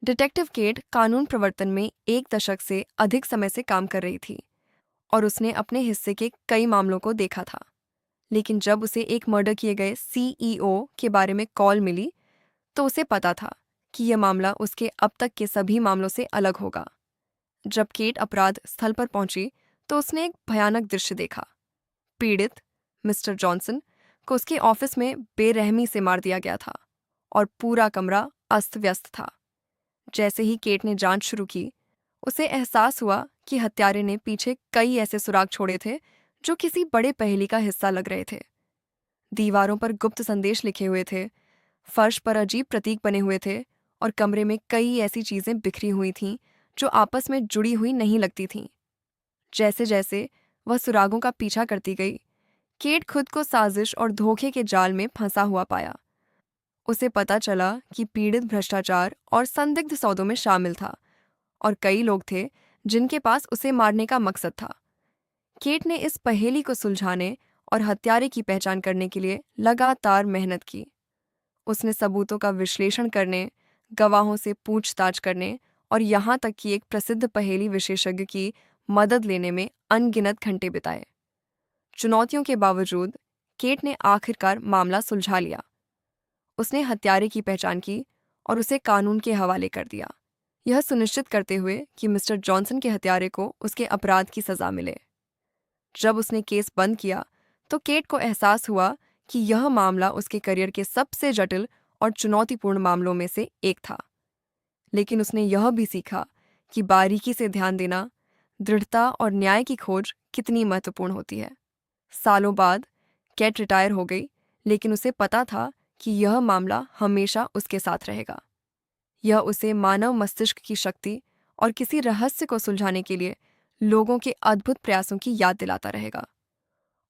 Detective cat कानून प्रवर्तन में 1 दशक से अधिक समय से काम कर रही थी और उसने अपने हिस्से के कई मामलों को देखा था। लेकिन जब उसे एक मर्डर किए गए सीईओ के बारे में कॉल मिली तो उसे पता था कि यह मामला उसके अब तक के सभी मामलों से अलग होगा। जब केट अपराध स्थल पर पहुंची तो उसने एक भयानक दृश्य देखा। पीड़ित मिस्टर जॉनसन को उसके ऑफिस में बेरहमी से मार दिया गया था और पूरा कमरा अस्त व्यस्त था। जैसे ही केट ने जांच शुरू की, उसे एहसास हुआ कि हत्यारे ने पीछे कई ऐसे सुराग छोड़े थे जो किसी बड़े पहेली का हिस्सा लग रहे थे। दीवारों पर गुप्त संदेश लिखे हुए थे, फर्श पर अजीब प्रतीक बने हुए थे और कमरे में कई ऐसी चीजें बिखरी हुई थीं जो आपस में जुड़ी हुई नहीं लगती थीं। जैसे जैसे वह सुरागों का पीछा करती गई, केट खुद को साजिश और धोखे के जाल में फंसा हुआ पाया। उसे पता चला कि पीड़ित भ्रष्टाचार और संदिग्ध सौदों में शामिल था और कई लोग थे जिनके पास उसे मारने का मकसद था। केट ने इस पहेली को सुलझाने और हत्यारे की पहचान करने के लिए लगातार मेहनत की। उसने सबूतों का विश्लेषण करने, गवाहों से पूछताछ करने और यहाँ तक कि एक प्रसिद्ध पहेली विशेषज्ञ की मदद लेने में अनगिनत घंटे बिताए। चुनौतियों के बावजूद केट ने आखिरकार मामला सुलझा लिया। उसने हत्यारे की पहचान की और उसे कानून के हवाले कर दिया, यह सुनिश्चित करते हुए कि मिस्टर जॉनसन के हत्यारे को उसके अपराध की सजा मिले। जब उसने केस बंद किया तो केट को एहसास हुआ कि यह मामला उसके करियर के सबसे जटिल और चुनौतीपूर्ण मामलों में से एक था। लेकिन उसने यह भी सीखा कि बारीकी से ध्यान देना, दृढ़ता और न्याय की खोज कितनी महत्वपूर्ण होती है। सालों बाद केट रिटायर हो गई, लेकिन उसे पता था कि यह मामला हमेशा उसके साथ रहेगा। यह उसे मानव मस्तिष्क की शक्ति और किसी रहस्य को सुलझाने के लिए लोगों के अद्भुत प्रयासों की याद दिलाता रहेगा।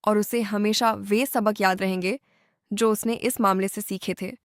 और उसे हमेशा वे सबक याद रहेंगे जो उसने इस मामले से सीखे थे।